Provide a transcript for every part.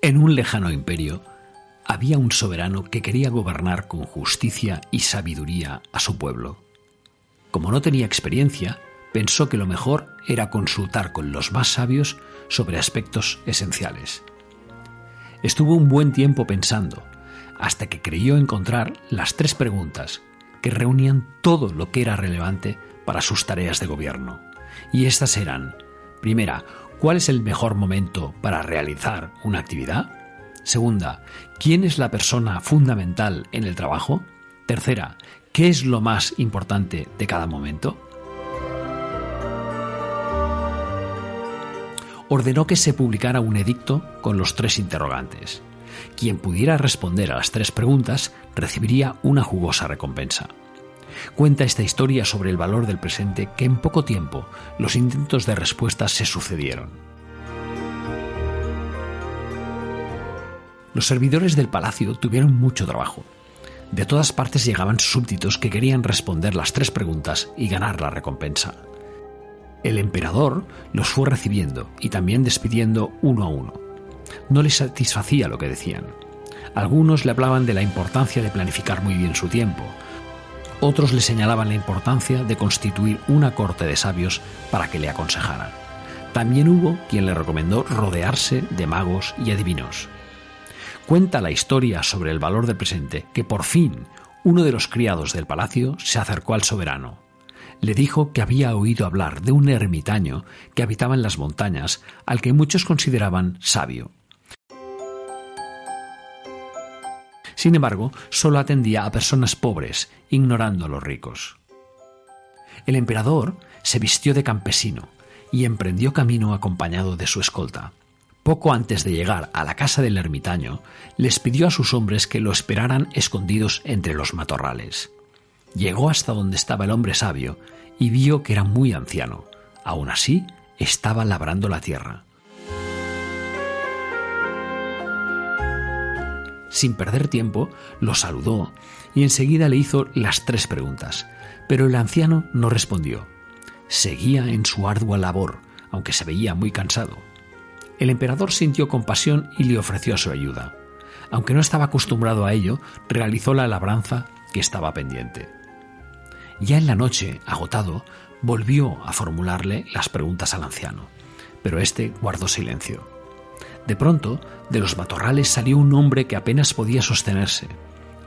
En un lejano imperio había un soberano que quería gobernar con justicia y sabiduría a su pueblo. Como no tenía experiencia, pensó que lo mejor era consultar con los más sabios sobre aspectos esenciales. Estuvo un buen tiempo pensando, hasta que creyó encontrar las 3 preguntas que reunían todo lo que era relevante para sus tareas de gobierno. Y estas eran: primera, ¿cuál es el mejor momento para realizar una actividad? Segunda, ¿quién es la persona fundamental en el trabajo? Tercera, ¿qué es lo más importante de cada momento? Ordenó que se publicara un edicto con los 3 interrogantes. Quien pudiera responder a las 3 preguntas recibiría una jugosa recompensa. Cuenta esta historia sobre el valor del presente que en poco tiempo los intentos de respuesta se sucedieron. Los servidores del palacio tuvieron mucho trabajo. De todas partes llegaban súbditos que querían responder las 3 preguntas y ganar la recompensa. El emperador los fue recibiendo y también despidiendo uno a uno. No les satisfacía lo que decían. Algunos le hablaban de la importancia de planificar muy bien su tiempo. Otros le señalaban la importancia de constituir una corte de sabios para que le aconsejaran. También hubo quien le recomendó rodearse de magos y adivinos. Cuenta la historia sobre el valor del presente que por fin uno de los criados del palacio se acercó al soberano. Le dijo que había oído hablar de un ermitaño que habitaba en las montañas, al que muchos consideraban sabio. Sin embargo, solo atendía a personas pobres, ignorando a los ricos. El emperador se vistió de campesino y emprendió camino acompañado de su escolta. Poco antes de llegar a la casa del ermitaño, les pidió a sus hombres que lo esperaran escondidos entre los matorrales. Llegó hasta donde estaba el hombre sabio y vio que era muy anciano. Aún así, estaba labrando la tierra. Sin perder tiempo, lo saludó y enseguida le hizo las 3 preguntas, pero el anciano no respondió. Seguía en su ardua labor, aunque se veía muy cansado. El emperador sintió compasión y le ofreció su ayuda. Aunque no estaba acostumbrado a ello, realizó la labranza que estaba pendiente. Ya en la noche, agotado, volvió a formularle las preguntas al anciano, pero éste guardó silencio. De pronto, de los matorrales salió un hombre que apenas podía sostenerse.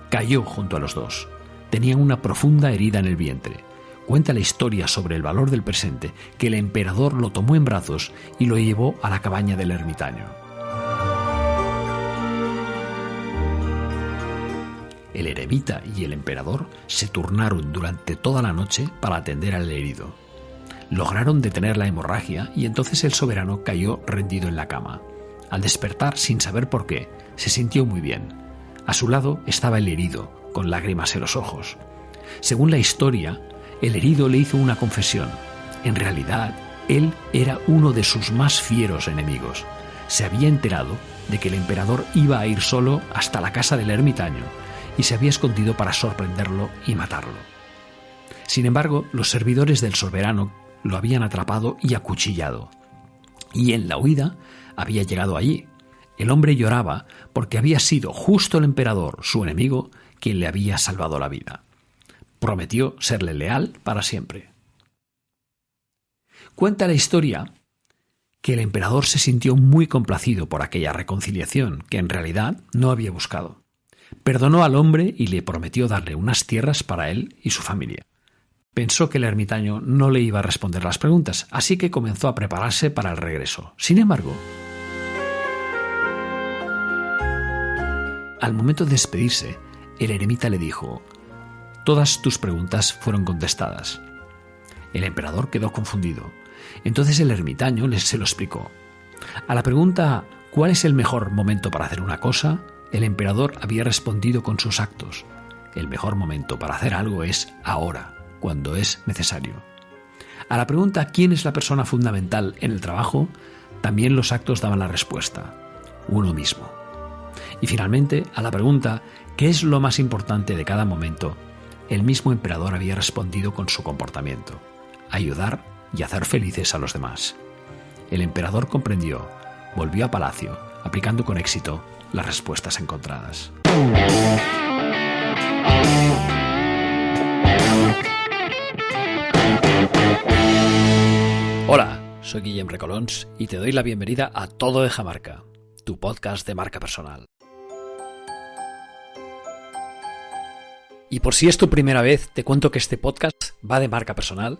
Cayó junto a los 2. Tenía una profunda herida en el vientre. Cuenta la historia sobre el valor del presente, que el emperador lo tomó en brazos y lo llevó a la cabaña del ermitaño. El eremita y el emperador se turnaron durante toda la noche para atender al herido. Lograron detener la hemorragia y entonces el soberano cayó rendido en la cama. Al despertar, sin saber por qué, se sintió muy bien. A su lado estaba el herido, con lágrimas en los ojos. Según la historia, el herido le hizo una confesión. En realidad, él era uno de sus más fieros enemigos. Se había enterado de que el emperador iba a ir solo hasta la casa del ermitaño y se había escondido para sorprenderlo y matarlo. Sin embargo, los servidores del soberano lo habían atrapado y acuchillado. Y en la huida había llegado allí. El hombre lloraba porque había sido justo el emperador, su enemigo, quien le había salvado la vida. Prometió serle leal para siempre. Cuenta la historia que el emperador se sintió muy complacido por aquella reconciliación que en realidad no había buscado. Perdonó al hombre y le prometió darle unas tierras para él y su familia. Pensó que el ermitaño no le iba a responder las preguntas, así que comenzó a prepararse para el regreso. Sin embargo, al momento de despedirse, el eremita le dijo: «Todas tus preguntas fueron contestadas». El emperador quedó confundido. Entonces el ermitaño se lo explicó. A la pregunta «¿Cuál es el mejor momento para hacer una cosa?», el emperador había respondido con sus actos. El mejor momento para hacer algo es ahora, cuando es necesario. A la pregunta ¿quién es la persona fundamental en el trabajo?, también los actos daban la respuesta: uno mismo. Y finalmente, a la pregunta ¿qué es lo más importante de cada momento?, el mismo emperador había respondido con su comportamiento: ayudar y hacer felices a los demás. El emperador comprendió, volvió a palacio, aplicando con éxito las respuestas encontradas. Hola, soy Guillem Recolons y te doy la bienvenida a Todo Deja Marca, tu podcast de marca personal. Y por si es tu primera vez, te cuento que este podcast va de marca personal,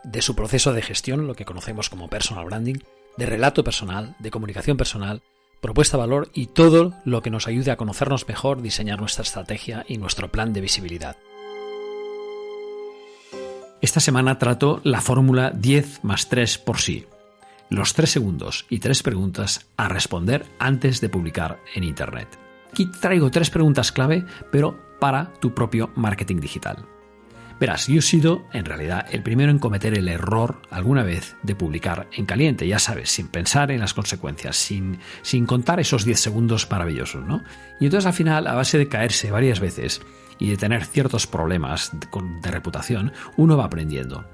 de su proceso de gestión, lo que conocemos como personal branding, de relato personal, de comunicación personal, propuesta de valor y todo lo que nos ayude a conocernos mejor, diseñar nuestra estrategia y nuestro plan de visibilidad. Esta semana trato la fórmula 10 más 3 por sí. Los 3 segundos y 3 preguntas a responder antes de publicar en Internet. Aquí traigo 3 preguntas clave, pero para tu propio marketing digital. Verás, yo he sido, en realidad, el primero en cometer el error alguna vez de publicar en caliente, ya sabes, sin pensar en las consecuencias, sin contar esos 10 segundos maravillosos, ¿no? Y entonces al final, a base de caerse varias veces y de tener ciertos problemas de reputación, uno va aprendiendo.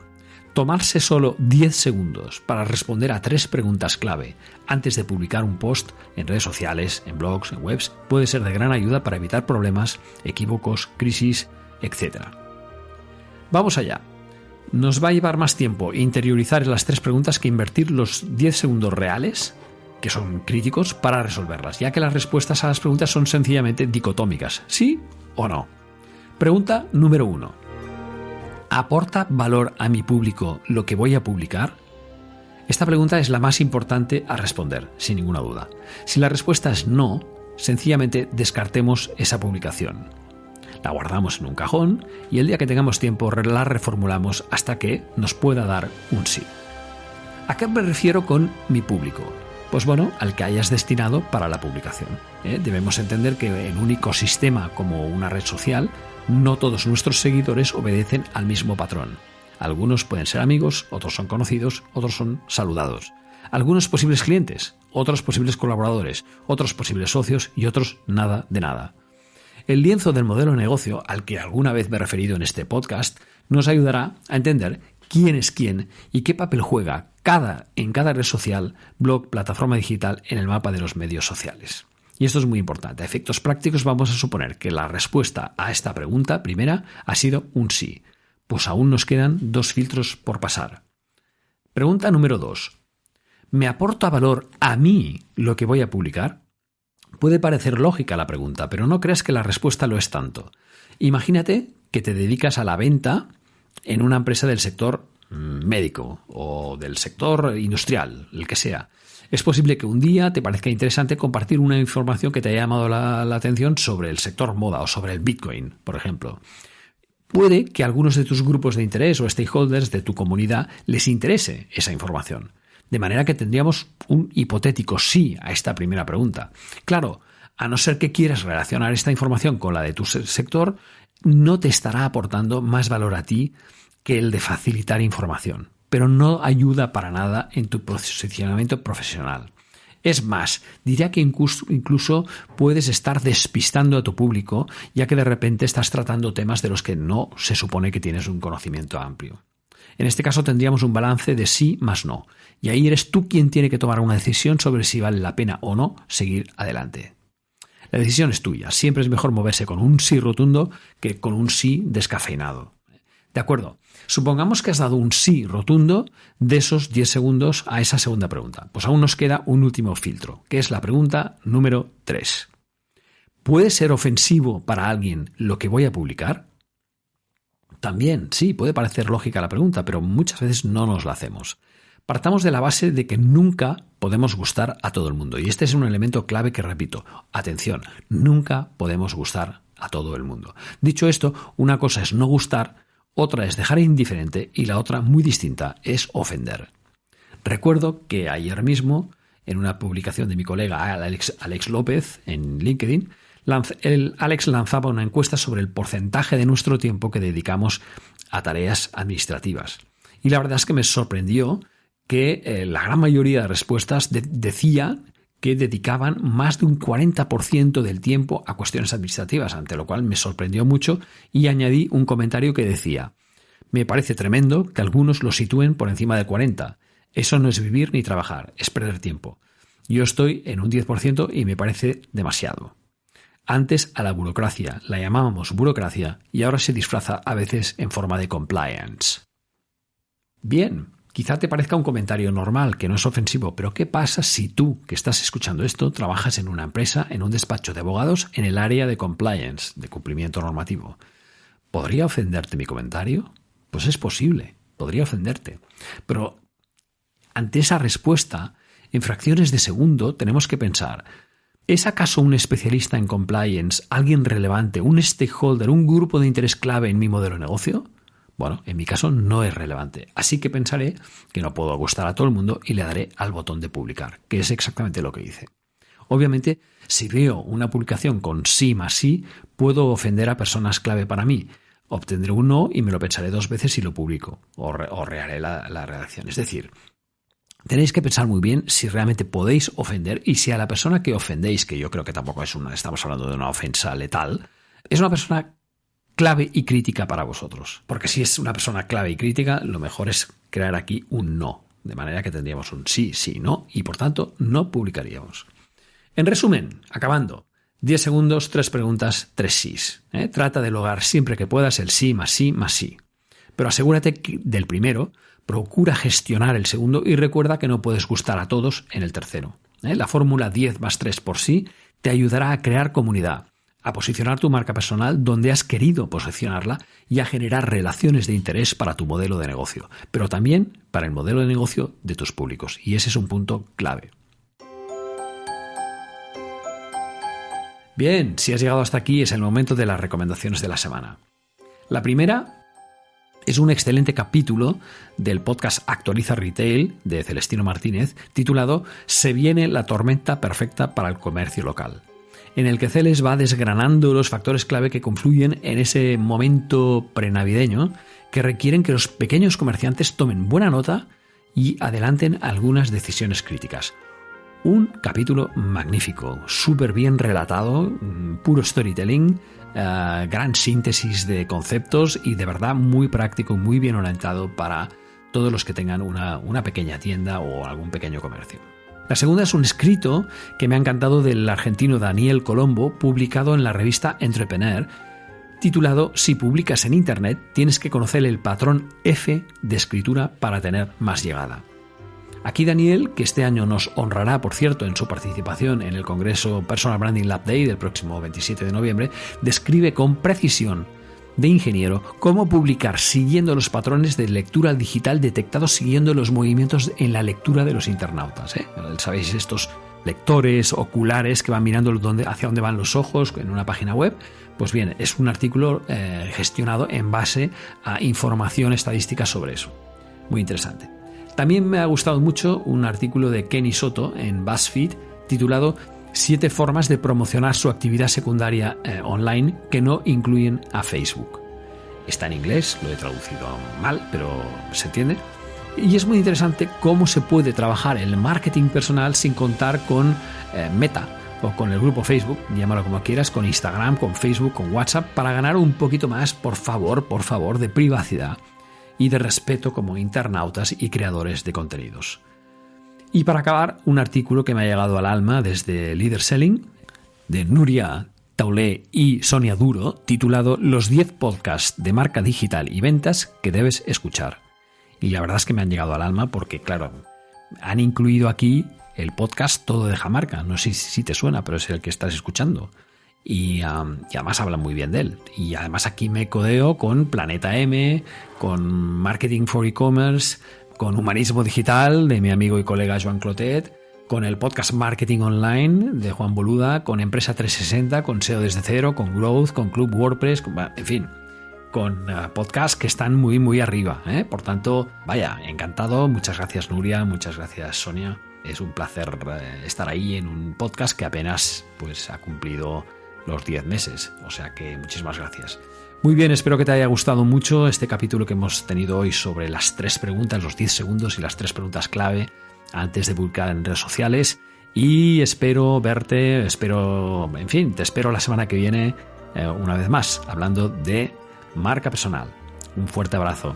Tomarse solo 10 segundos para responder a 3 preguntas clave antes de publicar un post en redes sociales, en blogs, en webs, puede ser de gran ayuda para evitar problemas, equívocos, crisis, etc. Vamos allá. Nos va a llevar más tiempo interiorizar las 3 preguntas que invertir los 10 segundos reales, que son críticos, para resolverlas, ya que las respuestas a las preguntas son sencillamente dicotómicas, ¿sí o no? Pregunta número 1. ¿Aporta valor a mi público lo que voy a publicar? Esta pregunta es la más importante a responder, sin ninguna duda. Si la respuesta es no, sencillamente descartemos esa publicación. La guardamos en un cajón y el día que tengamos tiempo la reformulamos hasta que nos pueda dar un sí. ¿A qué me refiero con mi público? Pues bueno, al que hayas destinado para la publicación. Debemos entender que en un ecosistema como una red social, no todos nuestros seguidores obedecen al mismo patrón. Algunos pueden ser amigos, otros son conocidos, otros son saludados. Algunos posibles clientes, otros posibles colaboradores, otros posibles socios y otros nada de nada. El lienzo del modelo de negocio, al que alguna vez me he referido en este podcast, nos ayudará a entender quién es quién y qué papel juega en cada red social, blog, plataforma digital en el mapa de los medios sociales. Y esto es muy importante. A efectos prácticos vamos a suponer que la respuesta a esta pregunta primera ha sido un sí. Pues aún nos quedan 2 filtros por pasar. Pregunta número 2. ¿Me aporta valor a mí lo que voy a publicar? Puede parecer lógica la pregunta, pero no creas que la respuesta lo es tanto. Imagínate que te dedicas a la venta en una empresa del sector médico o del sector industrial, el que sea. Es posible que un día te parezca interesante compartir una información que te haya llamado la atención sobre el sector moda o sobre el Bitcoin, por ejemplo. Puede que a algunos de tus grupos de interés o stakeholders de tu comunidad les interese esa información. De manera que tendríamos un hipotético sí a esta primera pregunta. Claro, a no ser que quieras relacionar esta información con la de tu sector, no te estará aportando más valor a ti que el de facilitar información, pero no ayuda para nada en tu posicionamiento profesional. Es más, diría que incluso puedes estar despistando a tu público, ya que de repente estás tratando temas de los que no se supone que tienes un conocimiento amplio. En este caso tendríamos un balance de sí más no, y ahí eres tú quien tiene que tomar una decisión sobre si vale la pena o no seguir adelante. La decisión es tuya, siempre es mejor moverse con un sí rotundo que con un sí descafeinado. De acuerdo, supongamos que has dado un sí rotundo de esos 10 segundos a esa segunda pregunta. Pues aún nos queda un último filtro, que es la pregunta número 3. ¿Puede ser ofensivo para alguien lo que voy a publicar? También, sí, puede parecer lógica la pregunta, pero muchas veces no nos la hacemos. Partamos de la base de que nunca podemos gustar a todo el mundo. Y este es un elemento clave que repito. Atención, nunca podemos gustar a todo el mundo. Dicho esto, una cosa es no gustar, otra es dejar indiferente y la otra, muy distinta, es ofender. Recuerdo que ayer mismo, en una publicación de mi colega Alex López en LinkedIn, Alex lanzaba una encuesta sobre el porcentaje de nuestro tiempo que dedicamos a tareas administrativas. Y la verdad es que me sorprendió que la gran mayoría de respuestas decía que dedicaban más de un 40% del tiempo a cuestiones administrativas, ante lo cual me sorprendió mucho y añadí un comentario que decía: me parece tremendo que algunos lo sitúen por encima de 40. Eso no es vivir ni trabajar, es perder tiempo. Yo estoy en un 10% y me parece demasiado. Antes a la burocracia la llamábamos burocracia y ahora se disfraza a veces en forma de compliance. Bien, quizá te parezca un comentario normal, que no es ofensivo, pero ¿qué pasa si tú, que estás escuchando esto, trabajas en una empresa, en un despacho de abogados, en el área de compliance, de cumplimiento normativo? ¿Podría ofenderte mi comentario? Pues es posible, podría ofenderte. Pero ante esa respuesta, en fracciones de segundo tenemos que pensar, ¿es acaso un especialista en compliance, alguien relevante, un stakeholder, un grupo de interés clave en mi modelo de negocio? Bueno, en mi caso no es relevante, así que pensaré que no puedo gustar a todo el mundo y le daré al botón de publicar, que es exactamente lo que hice. Obviamente, si veo una publicación con sí más sí, puedo ofender a personas clave para mí. Obtendré un no y me lo pensaré 2 veces y lo publico, o reharé la redacción. Es decir, tenéis que pensar muy bien si realmente podéis ofender y si a la persona que ofendéis, que yo creo que tampoco estamos hablando de una ofensa letal, es una persona clave y crítica para vosotros. Porque si es una persona clave y crítica, lo mejor es crear aquí un no, de manera que tendríamos un sí, sí, no, y por tanto no publicaríamos. En resumen, acabando, 10 segundos, 3 preguntas, 3 sís. Trata de lograr siempre que puedas el sí más sí más sí. Pero asegúrate del primero, procura gestionar el segundo y recuerda que no puedes gustar a todos en el tercero. La fórmula 10 más 3 por sí te ayudará a crear comunidad, a posicionar tu marca personal donde has querido posicionarla y a generar relaciones de interés para tu modelo de negocio, pero también para el modelo de negocio de tus públicos. Y ese es un punto clave. Bien, si has llegado hasta aquí es el momento de las recomendaciones de la semana. La primera es un excelente capítulo del podcast Actualiza Retail de Celestino Martínez titulado Se viene la tormenta perfecta para el comercio local, en el que Celes va desgranando los factores clave que confluyen en ese momento prenavideño que requieren que los pequeños comerciantes tomen buena nota y adelanten algunas decisiones críticas. Un capítulo magnífico, súper bien relatado, puro storytelling, gran síntesis de conceptos y de verdad muy práctico, muy bien orientado para todos los que tengan una pequeña tienda o algún pequeño comercio. La segunda es un escrito que me ha encantado del argentino Daniel Colombo, publicado en la revista Entrepreneur, titulado Si publicas en Internet, tienes que conocer el patrón F de escritura para tener más llegada. Aquí Daniel, que este año nos honrará, por cierto, en su participación en el Congreso Personal Branding Lab Day del próximo 27 de noviembre, describe con precisión de ingeniero cómo publicar siguiendo los patrones de lectura digital detectados siguiendo los movimientos en la lectura de los internautas. ¿Sabéis estos lectores oculares que van mirando hacia dónde van los ojos en una página web? Pues bien, es un artículo gestionado en base a información estadística sobre eso. Muy interesante. También me ha gustado mucho un artículo de Kenny Soto en BuzzFeed titulado 7 formas de promocionar su actividad secundaria online que no incluyen a Facebook. Está en inglés, lo he traducido mal, pero se entiende. Y es muy interesante cómo se puede trabajar el marketing personal sin contar con Meta o con el grupo Facebook, llámalo como quieras, con Instagram, con Facebook, con WhatsApp, para ganar un poquito más, por favor, de privacidad y de respeto como internautas y creadores de contenidos. Y para acabar, un artículo que me ha llegado al alma desde Leader Selling, de Nuria Taulé y Sonia Duro, titulado Los 10 podcasts de marca digital y ventas que debes escuchar. Y la verdad es que me han llegado al alma porque, claro, han incluido aquí el podcast Todo deja marca. No sé si te suena, pero es el que estás escuchando. Y además hablan muy bien de él. Y además aquí me codeo con Planeta M, con Marketing for E-Commerce, con Humanismo Digital de mi amigo y colega Joan Clotet, con el podcast Marketing Online de Juan Boluda, con Empresa 360, con SEO desde cero, con Growth, con Club WordPress, en fin, con podcasts que están muy, muy arriba. Por tanto, vaya, encantado. Muchas gracias Nuria, muchas gracias Sonia. Es un placer estar ahí en un podcast que apenas pues ha cumplido los 10 meses, o sea que muchísimas gracias. Muy bien, espero que te haya gustado mucho este capítulo que hemos tenido hoy sobre las 3 preguntas, los 10 segundos y las 3 preguntas clave antes de publicar en redes sociales, y espero verte, te espero la semana que viene una vez más, hablando de marca personal. Un fuerte abrazo.